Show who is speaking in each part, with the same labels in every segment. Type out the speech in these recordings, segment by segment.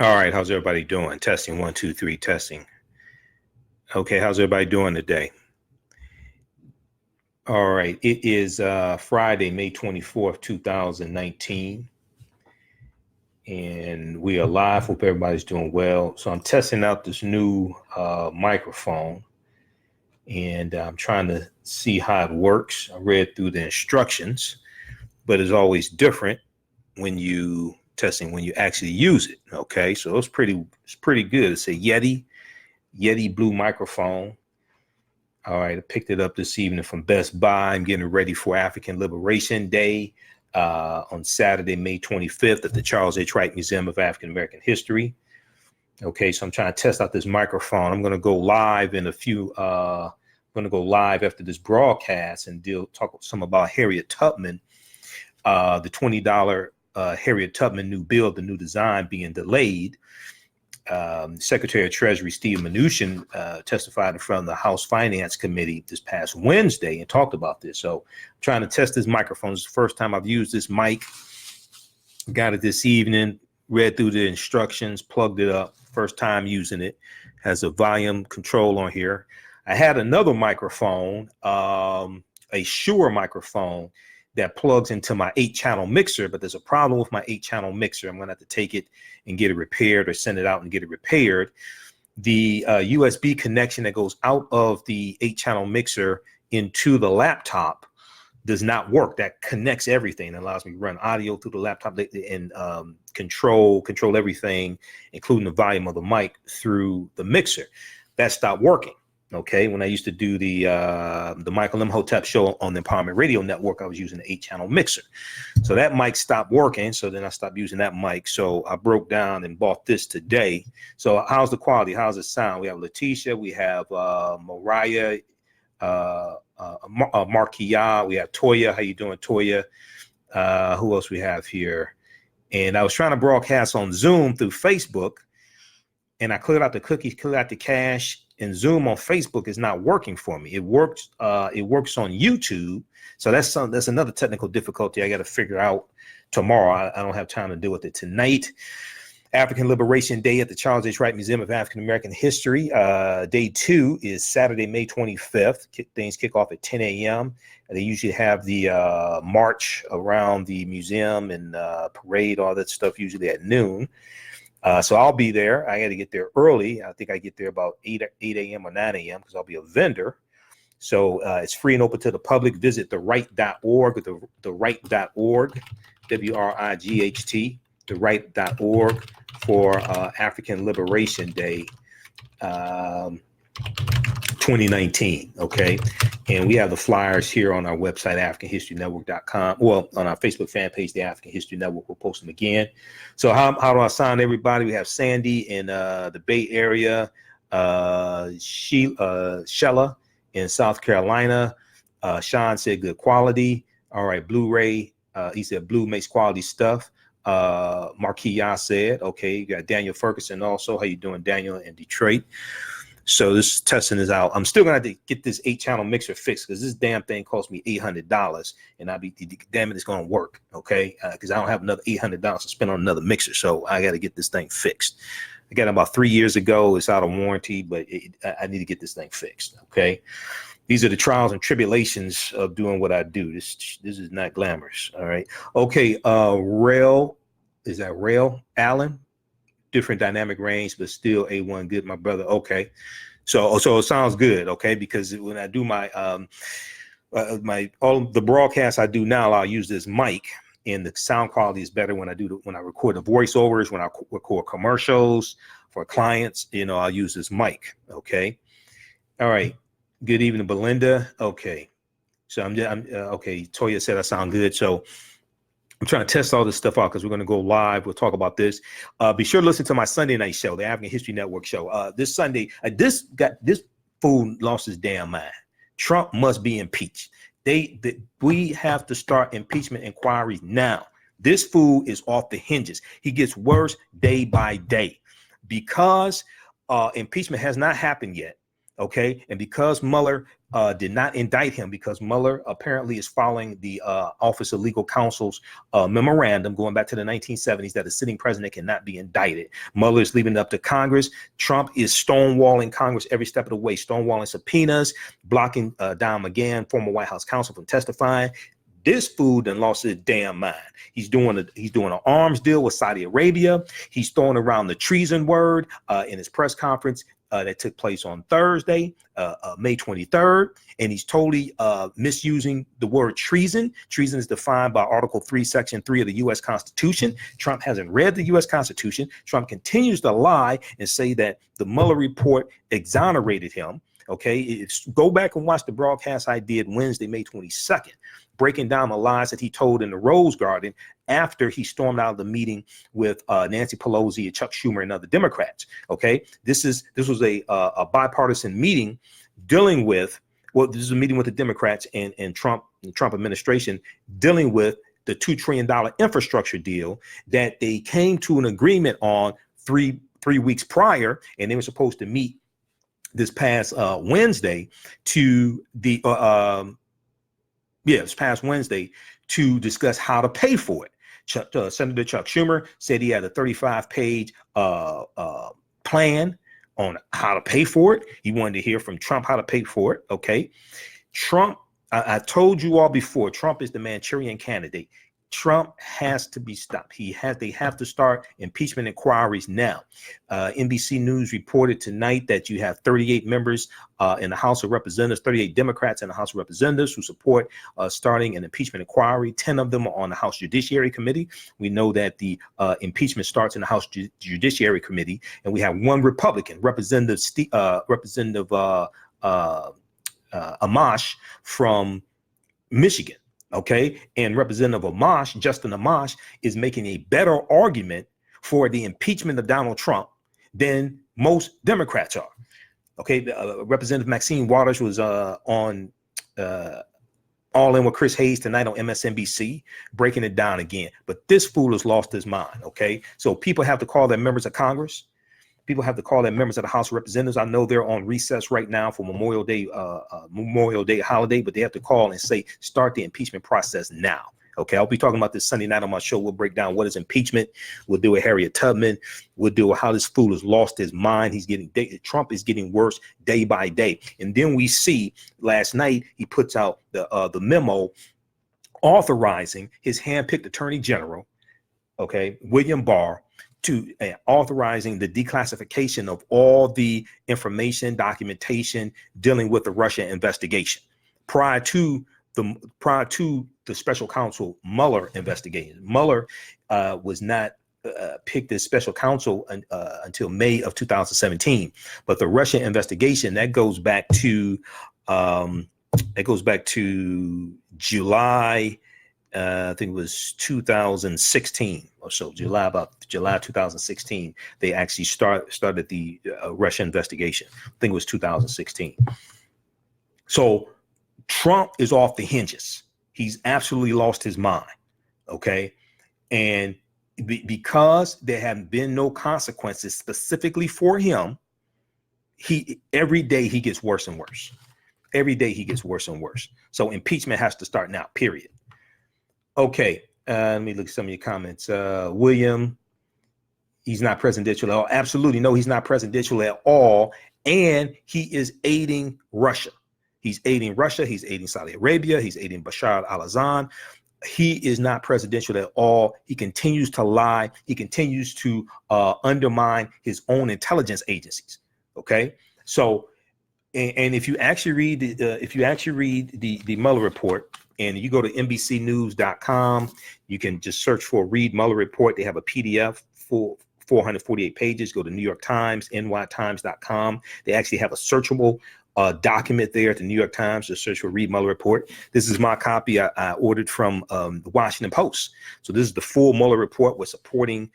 Speaker 1: All right, how's everybody doing? Testing, 1, 2, 3, testing. Okay, how's everybody doing today? All right, it is Friday, May 24th, 2019, and we are live. Hope everybody's doing well. So I'm testing out this new microphone, and I'm trying to see how it works. I read through the instructions, but it's always different when you actually use it. Okay, so it's pretty good. It's a Yeti Blue microphone. All right, I picked it up this evening from Best Buy. I'm getting ready for African Liberation Day on Saturday, May 25th at the Charles H. Wright Museum of African American History. Okay, so I'm trying to test out this microphone. I'm going to go live in a few. I'm going to go live after this broadcast and talk some about Harriet Tubman, the $20 Harriet Tubman new bill, the new design being delayed. Secretary of Treasury Steve Mnuchin testified in front of the House Finance Committee this past Wednesday and talked about this. So I'm trying to test this microphone. It's the first time I've used this mic. Got it this evening, read through the instructions, plugged it up. First time using it. Has a volume control on here. I had another microphone, a Shure microphone that plugs into my 8-channel mixer, but there's a problem with my 8-channel mixer. I'm gonna have to take it and get it repaired or send it out and get it repaired. The USB connection that goes out of the 8-channel mixer into the laptop does not work. That connects everything. It allows me to run audio through the laptop and control everything, including the volume of the mic through the mixer. That stopped working. Okay, when I used to do the Michael Imhotep show on the Empowerment Radio Network, I was using the 8-channel mixer. So that mic stopped working. So then I stopped using that mic. So I broke down and bought this today. So how's the quality? How's it sound? We have Letitia, we have Mariah, Markia, we have Toya. How you doing, Toya? Who else we have here? And I was trying to broadcast on Zoom through Facebook, and I cleared out the cookies, cleared out the cache. And Zoom on Facebook is not working for me. It works on YouTube. So that's another technical difficulty I got to figure out tomorrow. I don't have time to deal with it tonight. African Liberation Day at the Charles H. Wright Museum of African American History. Day 2 is Saturday, May 25th. Things kick off at 10 a.m. They usually have the march around the museum and parade, all that stuff, usually at noon. So I'll be there. I got to get there early. I think I get there about 8 a.m. or 9 a.m. because I'll be a vendor. So it's free and open to the public. Visit theright.org, theright.org, WRIGHT, theright.org for African Liberation Day 2019. Okay. And we have the flyers here on our website, AfricanHistoryNetwork.com. Well, on our Facebook fan page, the African History Network, we'll post them again. So how do I sign everybody? We have Sandy in the Bay Area, Shella in South Carolina. Sean said good quality. All right, Blu-ray. He said Blue makes quality stuff. Marquia said, okay, you got Daniel Ferguson also. How you doing, Daniel, in Detroit? So this testing is out. I'm still gonna have to get this 8-channel mixer fixed because this damn thing cost me $800, and damn it, it's gonna work, okay? Because I don't have another $800 to spend on another mixer, so I got to get this thing fixed. I got it about 3 years ago. It's out of warranty, but I need to get this thing fixed, okay? These are the trials and tribulations of doing what I do. This is not glamorous, all right? Okay, Rail, is that Rail Allen? Different dynamic range, but still A1 good, my brother. Okay, so it sounds good. Okay, because when I do my all the broadcasts I do now, I'll use this mic, and the sound quality is better when I record the voiceovers, when I record commercials for clients. I'll use this mic. Okay, all right. Good evening, Belinda. Okay, so I'm okay. Toya said I sound good, so I'm trying to test all this stuff out because we're going to go live. We'll talk about this. Be sure to listen to my Sunday night show, the African History Network show. This Sunday, this fool lost his damn mind. Trump must be impeached. We have to start impeachment inquiries now. This fool is off the hinges. He gets worse day by day because impeachment has not happened yet. Okay, and because Mueller did not indict him, because Mueller apparently is following the Office of Legal Counsel's memorandum going back to the 1970s that a sitting president cannot be indicted. Mueller is leaving it up to Congress. Trump is stonewalling Congress every step of the way, stonewalling subpoenas, blocking Don McGahn, former White House counsel, from testifying. This fool done lost his damn mind. He's doing an arms deal with Saudi Arabia. He's throwing around the treason word in his press conference that took place on Thursday, May 23rd, and he's totally misusing the word treason. Treason is defined by Article 3, Section 3 of the U.S. Constitution. Trump hasn't read the U.S. Constitution. Trump continues to lie and say that the Mueller report exonerated him. Okay, go back and watch the broadcast I did Wednesday, May 22nd, breaking down the lies that he told in the Rose Garden after he stormed out of the meeting with Nancy Pelosi and Chuck Schumer and other Democrats. Okay, this was a bipartisan meeting dealing with, well, this is a meeting with the Democrats and the Trump administration dealing with the $2 trillion infrastructure deal that they came to an agreement on three weeks prior, and they were supposed to meet this past Wednesday to this past Wednesday to discuss how to pay for it. Senator Chuck Schumer said he had a 35-page plan on how to pay for it. He wanted to hear from Trump how to pay for it. Okay, Trump, I told you all before, Trump is the Manchurian candidate. Trump has to be stopped. They have to start impeachment inquiries now. NBC News reported tonight that you have 38 members in the House of Representatives, 38 Democrats in the House of Representatives who support starting an impeachment inquiry. 10 of them are on the House Judiciary Committee. We know that the impeachment starts in the House Judiciary Committee, and we have one Republican, Representative Amash from Michigan. Okay, and Representative Justin Amash, is making a better argument for the impeachment of Donald Trump than most Democrats are. Okay, Representative Maxine Waters was on All In with Chris Hayes tonight on MSNBC, breaking it down again. But this fool has lost his mind. Okay, so people have to call their members of Congress. People have to call their members of the House of Representatives. I know they're on recess right now for Memorial Day holiday, but they have to call and say, start the impeachment process now. Okay, I'll be talking about this Sunday night on my show. We'll break down what is impeachment. We'll deal with Harriet Tubman. We'll deal with how this fool has lost his mind. Trump is getting worse day by day. And then we see last night he puts out the memo authorizing his handpicked attorney general, okay, William Barr, to authorizing the declassification of all the information, documentation dealing with the Russia investigation prior to the special counsel Mueller investigation. Mueller was not picked as special counsel until May of 2017, but the Russia investigation that goes back to July. I think it was 2016 or so, July 2016. They actually started the Russia investigation. I think it was 2016. So Trump is off the hinges. He's absolutely lost his mind. Okay, and because there have been no consequences specifically for him, every day he gets worse and worse. Every day he gets worse and worse. So impeachment has to start now. Period. Okay, let me look at some of your comments. William, he's not presidential at all. Absolutely, no, he's not presidential at all. And he is aiding Russia. He's aiding Russia. He's aiding Saudi Arabia. He's aiding Bashar al-Assad. He is not presidential at all. He continues to lie. He continues to undermine his own intelligence agencies. Okay, so and if you actually read the Mueller report, and you go to NBCnews.com, you can just search for Read Mueller Report. They have a PDF for 448 pages. Go to New York Times, nytimes.com. They actually have a searchable document there at the New York Times to search for Read Mueller Report. This is my copy I ordered from the Washington Post. So this is the full Mueller report with supporting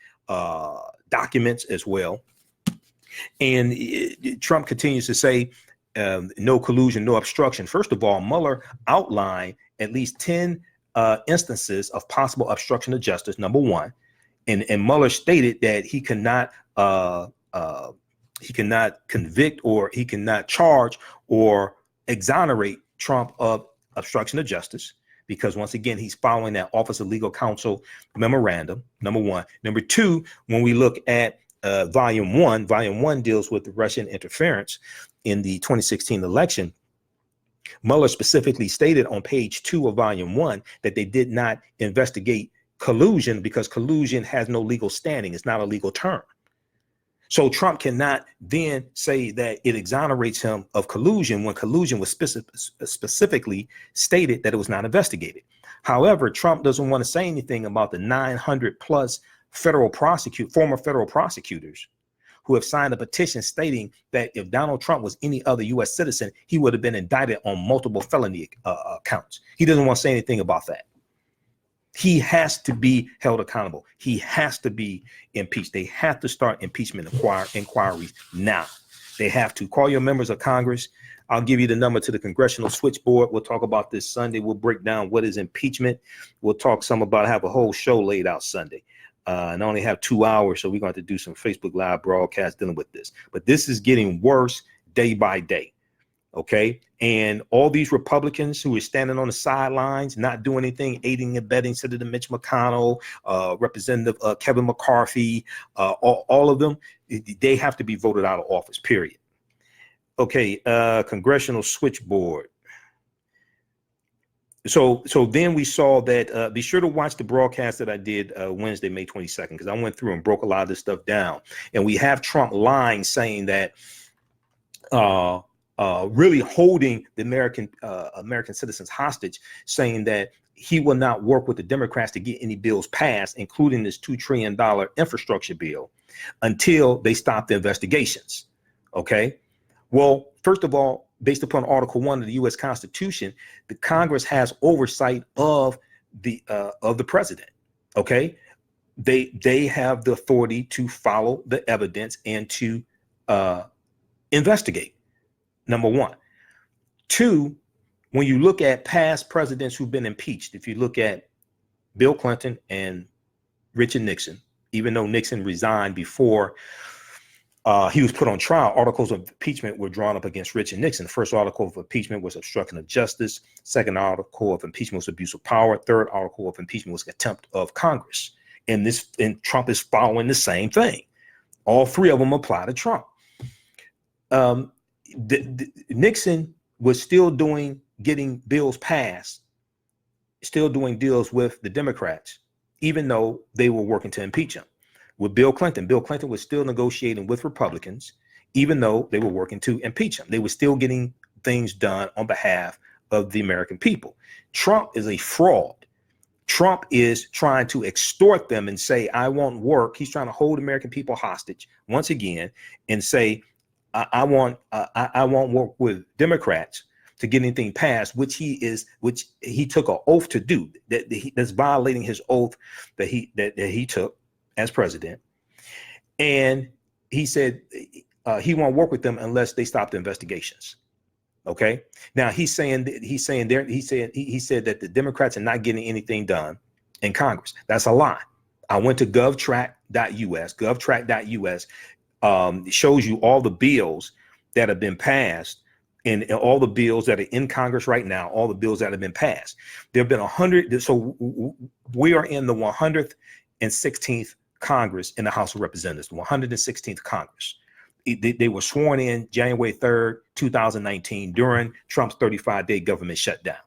Speaker 1: documents as well. And Trump continues to say, no collusion, no obstruction. First of all, Mueller outlined at least 10 instances of possible obstruction of justice, number one. And Mueller stated that he cannot He cannot convict, or he cannot charge or exonerate Trump of obstruction of justice, because once again, he's following that Office of Legal Counsel memorandum, number one. Number two, when we look at volume one deals with the Russian interference in the 2016 election. Mueller specifically stated on page 2 of volume 1 that they did not investigate collusion because collusion has no legal standing. It's not a legal term. So Trump cannot then say that it exonerates him of collusion when collusion was specifically stated that it was not investigated. However, Trump doesn't want to say anything about the 900 plus former federal prosecutors who have signed a petition stating that if Donald Trump was any other U.S. citizen, he would have been indicted on multiple felony counts. He doesn't want to say anything about that. He has to be held accountable. He has to be impeached. They have to start impeachment inquiries now. They have to call your members of Congress. I'll give you the number to the Congressional Switchboard. We'll talk about this Sunday. We'll break down what is impeachment. We'll talk some about, have a whole show laid out Sunday. And I only have 2 hours, so we're going to do some Facebook Live broadcasts dealing with this. But this is getting worse day by day. Okay. And all these Republicans who are standing on the sidelines, not doing anything, aiding and abetting Senator Mitch McConnell, Representative Kevin McCarthy, all of them, they have to be voted out of office, period. Okay. Congressional Switchboard. So then we saw that, be sure to watch the broadcast that I did Wednesday, May 22nd, because I went through and broke a lot of this stuff down. And we have Trump lying, saying that really holding the American citizens hostage, saying that he will not work with the Democrats to get any bills passed, including this $2 trillion infrastructure bill, until they stop the investigations. Okay. Well, first of all, based upon Article 1 of the U.S. Constitution, the Congress has oversight of the president. Okay, they have the authority to follow the evidence and to investigate. Number one. Two, when you look at past presidents who've been impeached, if you look at Bill Clinton and Richard Nixon, even though Nixon resigned before he was put on trial, articles of impeachment were drawn up against Richard Nixon. The first article of impeachment was obstruction of justice. Second article of impeachment was abuse of power. Third article of impeachment was contempt of Congress. And Trump is following the same thing. All three of them apply to Trump. Nixon was still getting bills passed, still doing deals with the Democrats, even though they were working to impeach him. With Bill Clinton was still negotiating with Republicans, even though they were working to impeach him. They were still getting things done on behalf of the American people. Trump is a fraud. Trump is trying to extort them and say, I won't work. He's trying to hold American people hostage once again and say, I won't work with Democrats to get anything passed, which he took an oath to do. That's violating his oath that he took as president. And he said he won't work with them unless they stop the investigations. Okay. Now he said that the Democrats are not getting anything done in Congress. That's a lie. I went to govtrack.us shows you all the bills that have been passed and all the bills that are in Congress right now, all the bills that have been passed. There have been 100. So we are in the 116th Congress in the House of Representatives, the 116th Congress. They were sworn in January 3rd, 2019, during Trump's 35-day government shutdown.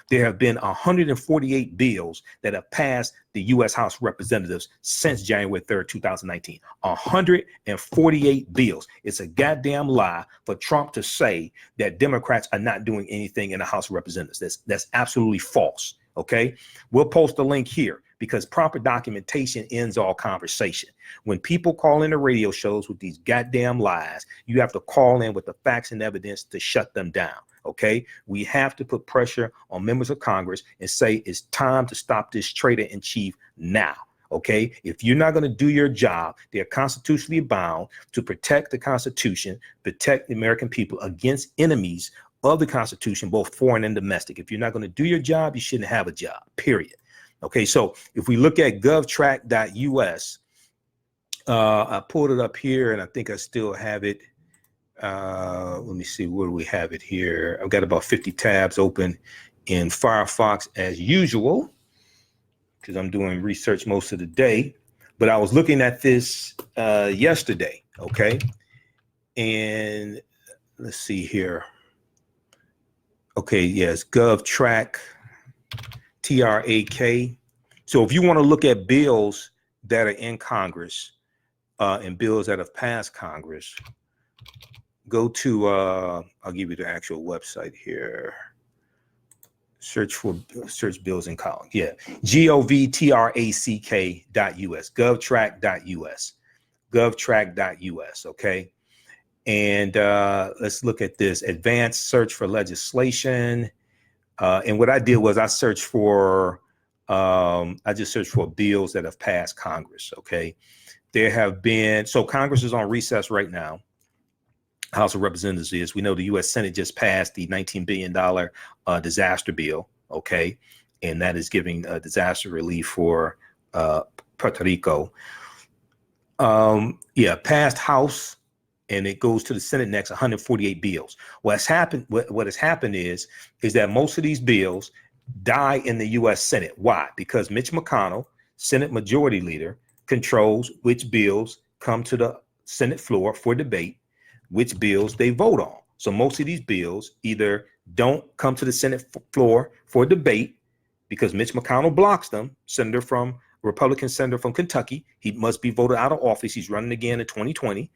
Speaker 1: There have been 148 bills that have passed the U.S. House of Representatives since January 3rd, 2019. 148 bills. It's a goddamn lie for Trump to say that Democrats are not doing anything in the House of Representatives. That's absolutely false. Okay, we'll post a link here because proper documentation ends all conversation. When people call in the radio shows with these goddamn lies, you have to call in with the facts and evidence to shut them down. Okay, we have to put pressure on members of Congress and say it's time to stop this traitor in chief now. Okay, if you're not going to do your job, they're constitutionally bound to protect the Constitution, protect the American people against enemies of the Constitution, both foreign and domestic. If you're not going to do your job, you shouldn't have a job, period. Okay, so if we look at govtrack.us, I pulled it up here, and I think I still have it. Let me see, where do we have it here? I've got about 50 tabs open in Firefox as usual, because I'm doing research most of the day. But I was looking at this yesterday, okay? And let's see here. Okay, yes, GovTrack, TRAK. So if you want to look at bills that are in Congress and bills that have passed Congress, go to, I'll give you the actual website here. Search bills in Congress. Yeah, govtrack.us, govtrack.us, okay? And let's look at this advanced search for legislation. And what I did was I searched for, I just searched for bills that have passed Congress, okay? There have been, so Congress is on recess right now. House of Representatives is. We know the U.S. Senate just passed the $19 billion disaster bill, okay? And that is giving disaster relief for Puerto Rico. Yeah, passed House, and it goes to the Senate next, 148 bills. What has happened is that most of these bills die in the U.S. Senate. Why? Because Mitch McConnell, Senate Majority Leader, controls which bills come to the Senate floor for debate, which bills they vote on. So most of these bills either don't come to the Senate floor for debate because Mitch McConnell blocks them, Republican senator from Kentucky. He must be voted out of office. He's running again in 2020.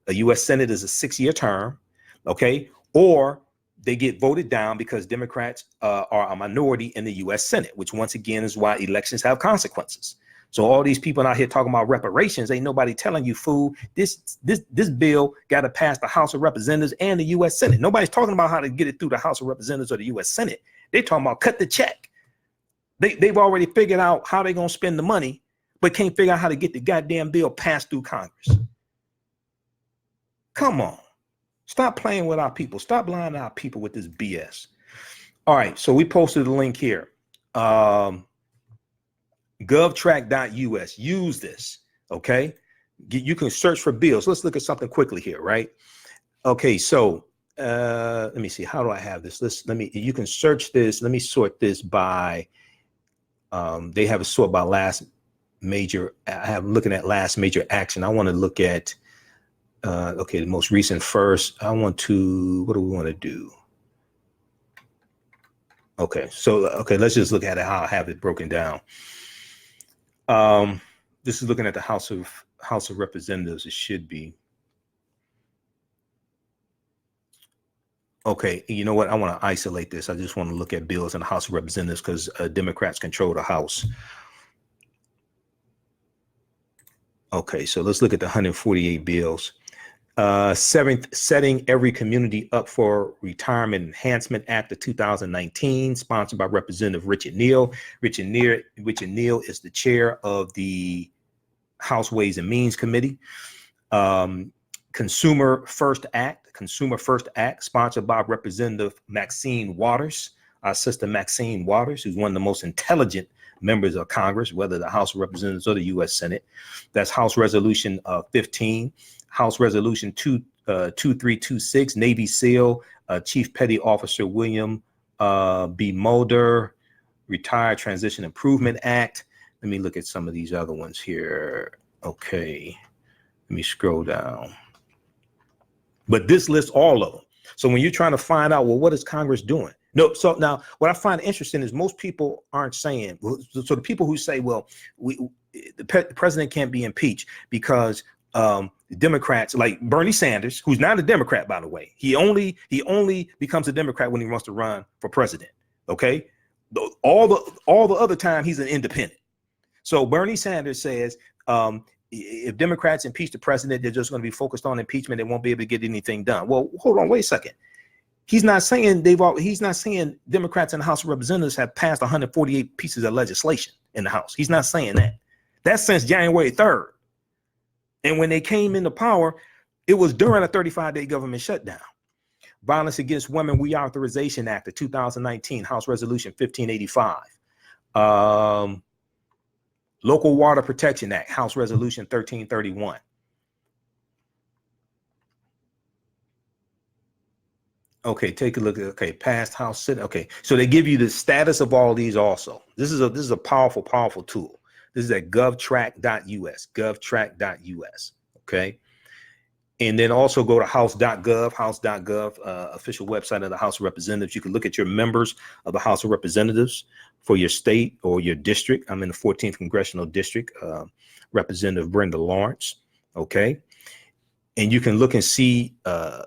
Speaker 1: A U.S. Senate is a 6-year term, okay? Or they get voted down because Democrats are a minority in the U.S. Senate, which once again is why elections have consequences. So all these people out here talking about reparations, ain't nobody telling you, fool, this bill got to pass the House of Representatives and the U.S. Senate. Nobody's talking about how to get it through the House of Representatives or the U.S. Senate. They're talking about cut the check. They've already figured out how they're going to spend the money, but can't figure out how to get the goddamn bill passed through Congress. Come on. Stop playing with our people. Stop lying to our people with this BS. All right, so we posted a link here. GovTrack.us. Use this, okay? You can search for bills. Let's look at something quickly here, right? Okay, so let me see. How do I have this? You can search this. Let me sort this by, they have a sort by last major, I'm looking at last major action. I want to look at, okay, the most recent first. What do we want to do? Okay, so, okay, let's just look at it, how I have it broken down. This is looking at the House of Representatives. It should be. Okay, you know what? I want to isolate this. I just want to look at bills in the House of Representatives because Democrats control the House. Okay, so let's look at the 148 bills. Setting Every Community Up for Retirement Enhancement Act of 2019, sponsored by Representative Richard Neal. Richard Neal is the chair of the House Ways and Means Committee. Consumer First Act, sponsored by Representative Maxine Waters, our sister Maxine Waters, who's one of the most intelligent members of Congress, whether the House of Representatives or the U.S. Senate. That's House Resolution 15. House Resolution 2326, Navy SEAL, Chief Petty Officer William B. Mulder, Retired Transition Improvement Act. Let me look at some of these other ones here. Okay, let me scroll down. But this lists all of them. So when you're trying to find out, well, what is Congress doing? No, so now what I find interesting is most people aren't saying, so the people who say, well, the president can't be impeached because Democrats like Bernie Sanders, who's not a Democrat, by the way, he only becomes a Democrat when he wants to run for president. Okay, all the other time he's an independent. So Bernie Sanders says if Democrats impeach the president, they're just going to be focused on impeachment. They won't be able to get anything done. Well, hold on, wait a second. He's not saying Democrats in the House of Representatives have passed 148 pieces of legislation in the House. He's not saying that. That's since January 3rd. And when they came into power, it was during a 35-day government shutdown. Violence Against Women Reauthorization Act of 2019, House Resolution 1585. Local Water Protection Act, House Resolution 1331. Okay, take a look at, okay, past House Senate. Okay, so they give you the status of all these also. This is a powerful, powerful tool. This is at govtrack.us, govtrack.us, okay? And then also go to house.gov, official website of the House of Representatives. You can look at your members of the House of Representatives for your state or your district. I'm in the 14th Congressional District, Representative Brenda Lawrence, okay? And you can look and see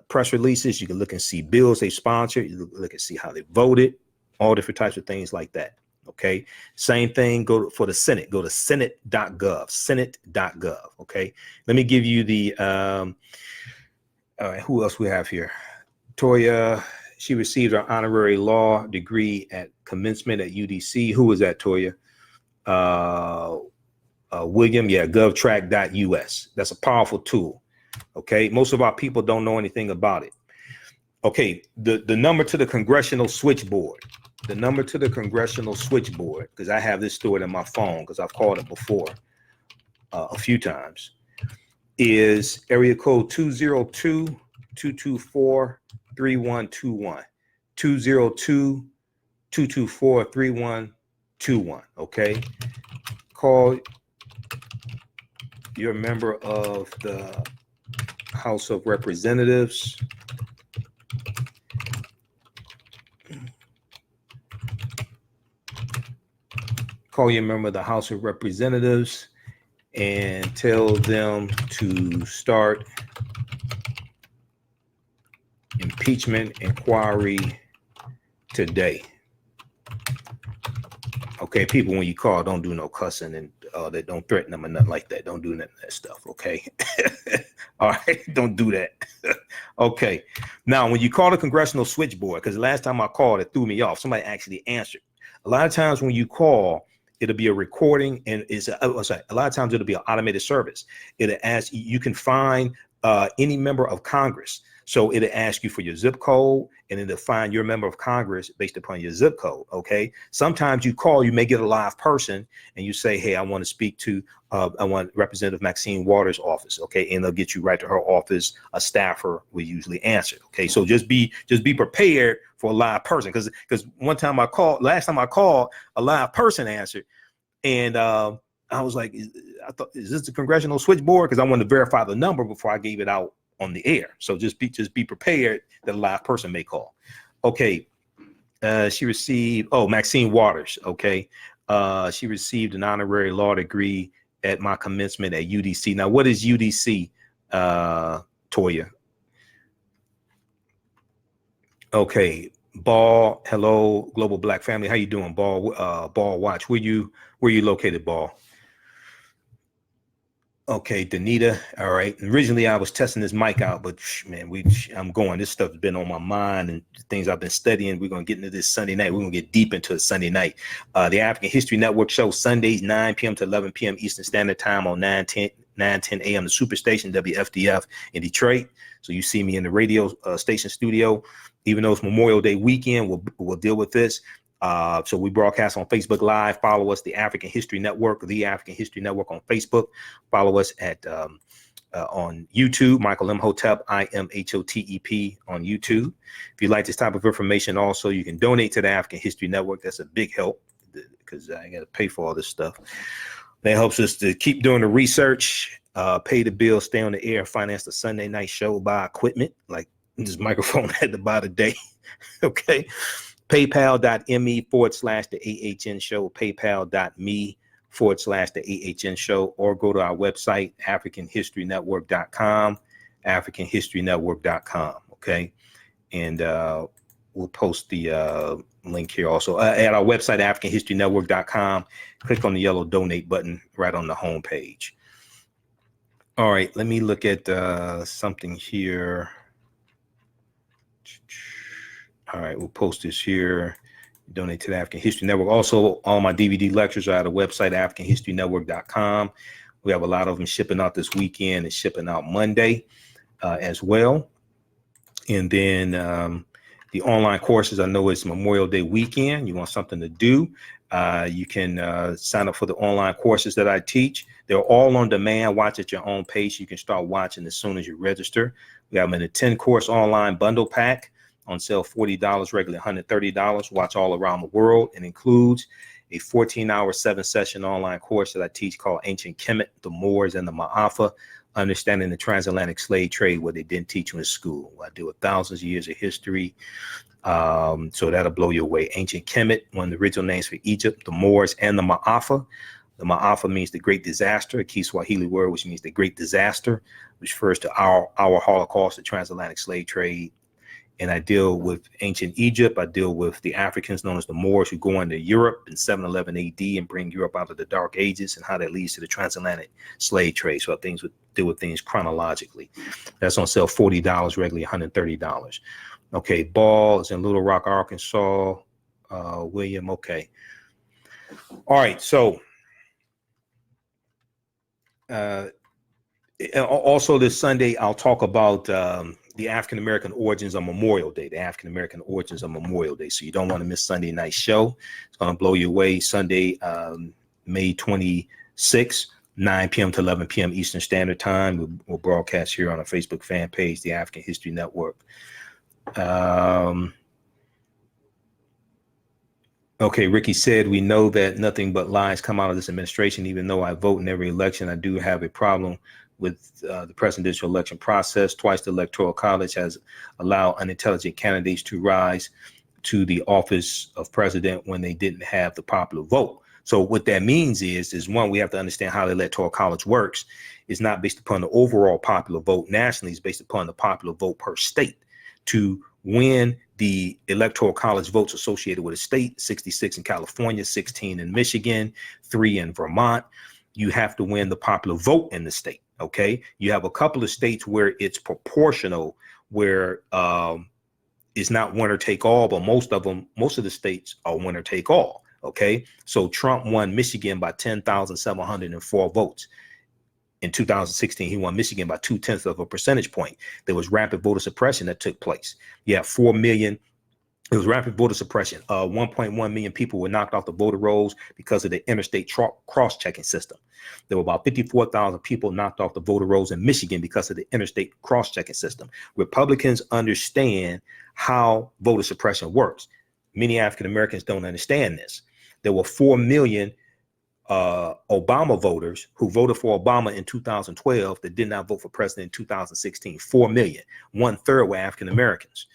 Speaker 1: press releases. You can look and see bills they sponsored. You look and see how they voted, all different types of things like that. Okay. Same thing. For the Senate. Go to senate.gov, senate.gov. Okay. Let me give you the, all right, who else we have here? Toya, she received her honorary law degree at commencement at UDC. Who was that, Toya? William, yeah, govtrack.us. That's a powerful tool. Okay, most of our people don't know anything about it. Okay, the number to the Congressional Switchboard, because I have this stored in my phone because I've called it before a few times, is area code 202-224-3121, 202-224-3121. Okay, call your member of the House of Representatives. Call your member of the House of Representatives and tell them to start impeachment inquiry today. Okay, people, when you call, don't do no cussing and they don't threaten them or nothing like that. Don't do none of that stuff, okay? All right, don't do that. Okay, now when you call the Congressional Switchboard, because the last time I called, it threw me off. Somebody actually answered. A lot of times when you call, it'll be a recording, and a lot of times it'll be an automated service. It'll ask, you can find any member of Congress. So it'll ask you for your zip code, and it'll find your member of Congress based upon your zip code. Okay. Sometimes you call, you may get a live person, and you say, "Hey, I want to speak to, I want Representative Maxine Waters' office." Okay, and they'll get you right to her office. A staffer will usually answer. Okay, so just be prepared for a live person, because last time I called, a live person answered, and I was like, I thought, is this the Congressional Switchboard? Because I wanted to verify the number before I gave it out on the air. So just be prepared that a live person may call. Okay. She received, Maxine Waters. Okay. She received an honorary law degree at my commencement at UDC. Now, what is UDC, Toya? Okay. Ball, hello, Global Black Family. How you doing, Ball? Ball Watch. Where you located, Ball? Okay, Danita. All right. Originally, I was testing this mic out, but man, I'm going. This stuff's been on my mind and things I've been studying. We're gonna get into this Sunday night. We're gonna get deep into it Sunday night. The African History Network show Sundays 9 p.m. to 11 p.m. Eastern Standard Time on 9:10 a.m. the Superstation WFDF in Detroit. So you see me in the radio station studio. Even though it's Memorial Day weekend, we'll deal with this. So we broadcast on Facebook Live. Follow us, the African History Network on Facebook. Follow us at on YouTube, Michael Imhotep, IMHOTEP on YouTube. If you like this type of information, also you can donate to the African History Network. That's a big help because I got to pay for all this stuff. That helps us to keep doing the research, pay the bills, stay on the air, finance the Sunday night show, buy equipment like this microphone I had to buy today. Okay. PayPal.me/the AHN show, PayPal.me/the AHN show, or go to our website, AfricanHistoryNetwork.com, AfricanHistoryNetwork.com. Okay. And we'll post the link here also at our website, AfricanHistoryNetwork.com. Click on the yellow donate button right on the home page. All right. Let me look at something here. All right, we'll post this here. Donate to the African History Network. Also, all my DVD lectures are at the website, AfricanHistoryNetwork.com. We have a lot of them shipping out this weekend and shipping out Monday as well. And then the online courses, I know it's Memorial Day weekend. You want something to do. You can sign up for the online courses that I teach. They're all on demand. Watch at your own pace. You can start watching as soon as you register. We have a 10-course online bundle pack on sale, $40, regularly $130. Watch all around the world. It includes a 14-hour, 7-session online course that I teach called Ancient Kemet, the Moors, and the Ma'afa, Understanding the Transatlantic Slave Trade, what they didn't teach you in school. I deal with thousands of years of history. So that'll blow you away. Ancient Kemet, one of the original names for Egypt, the Moors, and the Ma'afa. The Ma'afa means the great disaster, a key Swahili word, which means the great disaster, which refers to our Holocaust, the transatlantic slave trade. And I deal with ancient Egypt. I deal with the Africans known as the Moors who go into Europe in 711 AD and bring Europe out of the Dark Ages and how that leads to the transatlantic slave trade. So things would deal with things chronologically. That's on sale, $40, regularly $130. Okay, Ball is in Little Rock, Arkansas. William, okay. All right, so also this Sunday, I'll talk about the African-American origins on Memorial Day, the African-American origins on Memorial Day. So you don't want to miss Sunday night show. It's going to blow you away. Sunday, May 26th, 9 p.m. to 11 p.m. Eastern Standard Time. We'll broadcast here on our Facebook fan page, the African History Network. Okay, Ricky said, we know that nothing but lies come out of this administration. Even though I vote in every election, I do have a problem with the presidential election process. Twice the Electoral College has allowed unintelligent candidates to rise to the office of president when they didn't have the popular vote. So what that means is one, we have to understand how the Electoral College works. It's not based upon the overall popular vote nationally. It's based upon the popular vote per state. To win the Electoral College votes associated with a state, 66 in California, 16 in Michigan, 3 in Vermont, you have to win the popular vote in the state. Okay, you have a couple of states where it's proportional, where it's not winner take all, but most of the states are winner take all. Okay, so Trump won Michigan by 10,704 votes. In 2016, he won Michigan by 0.2 of a percentage point. There was rapid voter suppression that took place. You have 4 million. It was rapid voter suppression. 1.1 million people were knocked off the voter rolls because of the interstate cross-checking system. There were about 54,000 people knocked off the voter rolls in Michigan because of the interstate cross-checking system. Republicans understand how voter suppression works. Many African Americans don't understand this. There were 4 million Obama voters who voted for Obama in 2012 that did not vote for president in 2016. 4 million. 1/3 were African Americans.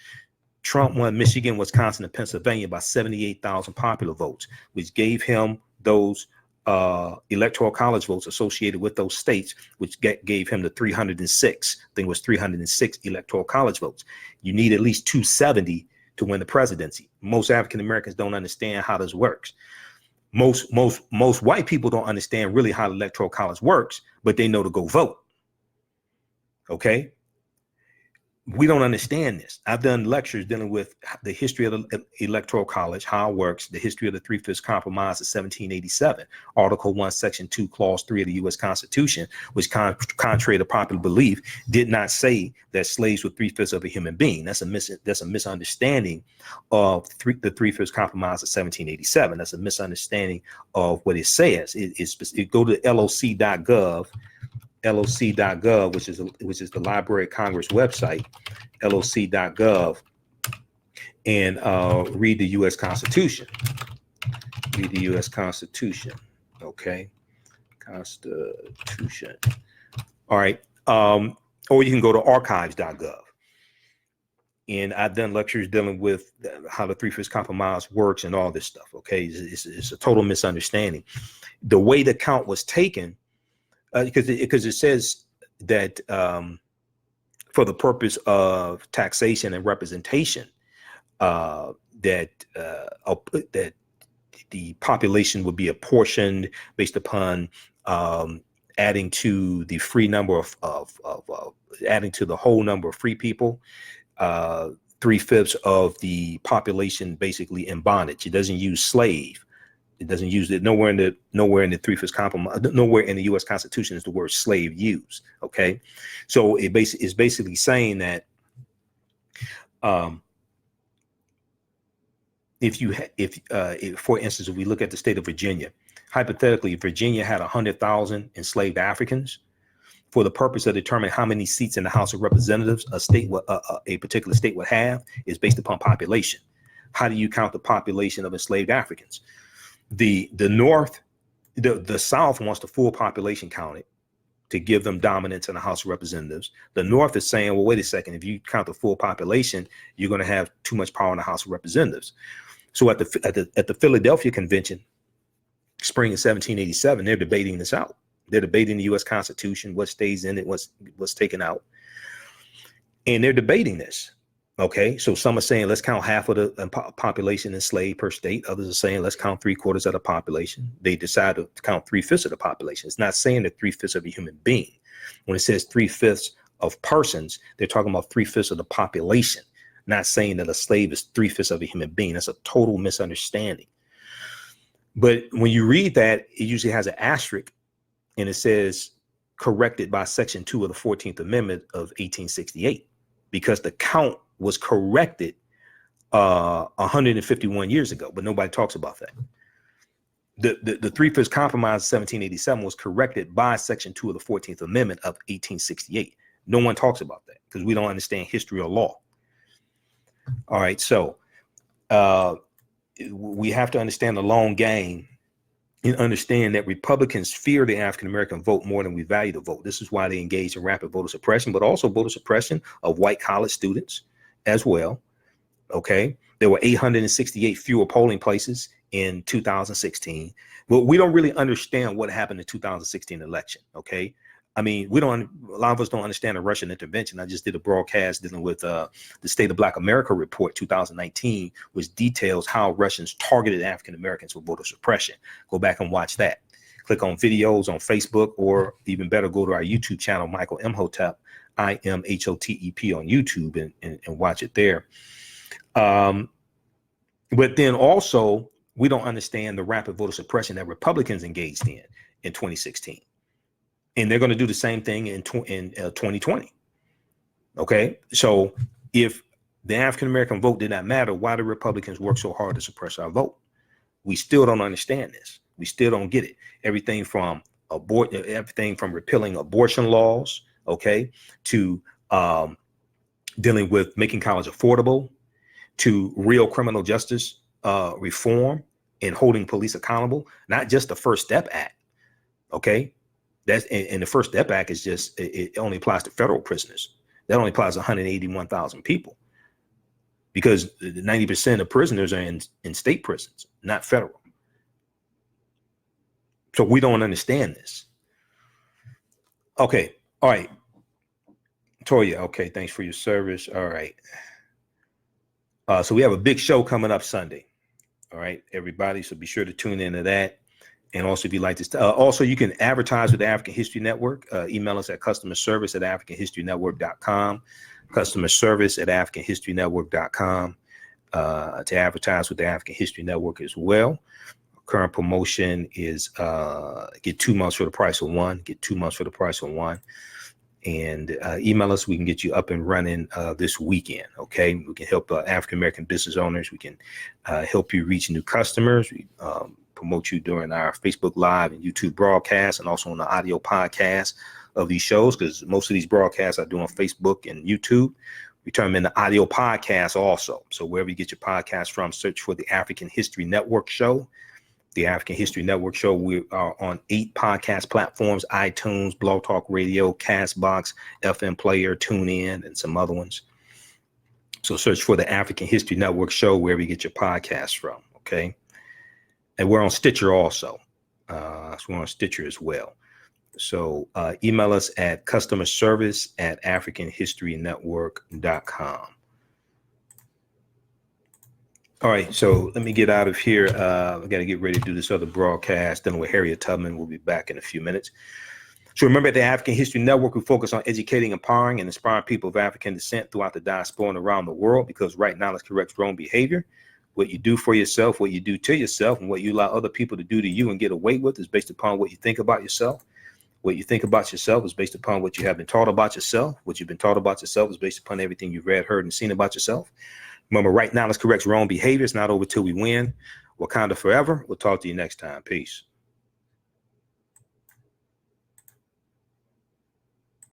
Speaker 1: Trump won Michigan, Wisconsin, and Pennsylvania by 78,000 popular votes, which gave him those Electoral College votes associated with those states, which gave him the 306. I think it was 306 Electoral College votes. You need at least 270 to win the presidency. Most African Americans don't understand how this works. Most white people don't understand really how the Electoral College works, but they know to go vote. Okay. We don't understand this. I've done lectures dealing with the history of the Electoral College, how it works, the history of the Three-Fifths Compromise of 1787, Article 1, Section 2, Clause 3 of the U.S. Constitution, which contrary to popular belief, did not say that slaves were 3/5 of a human being. That's a misunderstanding of the Three-Fifths Compromise of 1787. That's a misunderstanding of what it says. It go to loc.gov. loc.gov, which is the Library of Congress website, loc.gov, and read the U.S. Constitution. Read the U.S. Constitution. Okay, Constitution. All right, or you can go to archives.gov. And I've done lectures dealing with how the Three-Fifths Compromise works and all this stuff. Okay, it's a total misunderstanding. The way the count was taken. Because it says that for the purpose of taxation and representation, that the population would be apportioned based upon adding to the free number of adding to the whole number of free people. 3/5 of the population basically in bondage. It doesn't use slave. It doesn't use it nowhere in the Three-Fifths Compromise, nowhere in the U.S. Constitution is the word slave used. Okay, so it's basically saying that if for instance, if we look at the state of Virginia, hypothetically, Virginia had 100,000 enslaved Africans. For the purpose of determining how many seats in the House of Representatives a particular state would have is based upon population. How do you count the population of enslaved Africans? The North, the South wants the full population counted to give them dominance in the House of Representatives. The North is saying, well, wait a second, if you count the full population, you're going to have too much power in the House of Representatives. So at the Philadelphia Convention, spring of 1787, they're debating this out. They're debating the U.S. Constitution, what stays in it, what's taken out. And they're debating this. Okay, so some are saying let's count half of the population enslaved per state. Others are saying let's count 3/4 of the population. They decide to count 3/5 of the population. It's not saying that 3/5 of a human being. When it says 3/5 of persons, they're talking about 3/5 of the population, not saying that a slave is 3/5 of a human being. That's a total misunderstanding. But when you read that, it usually has an asterisk. And it says corrected by Section 2 of the 14th Amendment of 1868, because the count was corrected 151 years ago, but nobody talks about that. The 3/5 Compromise of 1787 was corrected by Section 2 of the 14th Amendment of 1868. No one talks about that because we don't understand history or law. All right, so we have to understand the long game and understand that Republicans fear the African-American vote more than we value the vote. This is why they engage in rapid voter suppression, but also voter suppression of white college students as well. Okay. There were 868 fewer polling places in 2016. Well, we don't really understand what happened in the 2016 election. Okay. I mean, a lot of us don't understand the Russian intervention. I just did a broadcast dealing with the State of Black America report 2019, which details how Russians targeted African Americans for voter suppression. Go back and watch that. Click on videos on Facebook, or even better, go to our YouTube channel, Michael Imhotep, IMHOTEP on YouTube, and watch it there. But then also, we don't understand the rapid voter suppression that Republicans engaged in 2016. And they're going to do the same thing in 2020. Okay, so if the African-American vote did not matter, why do Republicans work so hard to suppress our vote? We still don't understand this. We still don't get it. Everything from repealing abortion laws, okay, to dealing with making college affordable, to real criminal justice reform and holding police accountable, not just the First Step Act. Okay. And the First Step Act is just, it only applies to federal prisoners. That only applies to 181,000 people, because 90% of prisoners are in state prisons, not federal. So we don't understand this. Okay. All right. Toya, okay. Thanks for your service. All right. So we have a big show coming up Sunday. All right, everybody. So be sure to tune into that. And also, if you'd like to, also you can advertise with the African History Network. Email us at customerservice@africanhistorynetwork.com, customerservice@africanhistorynetwork.com, to advertise with the African History Network as well. Current promotion is get 2 months for the price of one. Get 2 months for the price of one. And email us. We can get you up and running this weekend. Okay, we can help African American business owners. We can help you reach new customers. We promote you during our Facebook Live and YouTube broadcasts, and also on the audio podcast of these shows, because most of these broadcasts I do on Facebook and YouTube. We turn them into audio podcasts also. So wherever you get your podcast from, search for the African History Network Show. The African History Network Show. We are on 8 podcast platforms: iTunes, Blog Talk Radio, Castbox, FM Player, TuneIn, and some other ones. So search for the African History Network Show wherever you get your podcasts from. Okay. And we're on Stitcher also. So we're on Stitcher as well. So email us at customerservice@africanhistorynetwork.com. All right, so let me get out of here. I got to get ready to do this other broadcast. Dealing with Harriet Tubman. We'll be back in a few minutes. So remember, at the African History Network, we focus on educating, empowering, and inspiring people of African descent throughout the diaspora and around the world, because right knowledge corrects wrong behavior. What you do for yourself, what you do to yourself, and what you allow other people to do to you and get away with is based upon what you think about yourself. What you think about yourself is based upon what you have been taught about yourself. What you've been taught about yourself is based upon everything you've read, heard, and seen about yourself. Remember, right now, let's correct wrong behavior. It's not over till we win. Wakanda forever. We'll talk to you next time. Peace.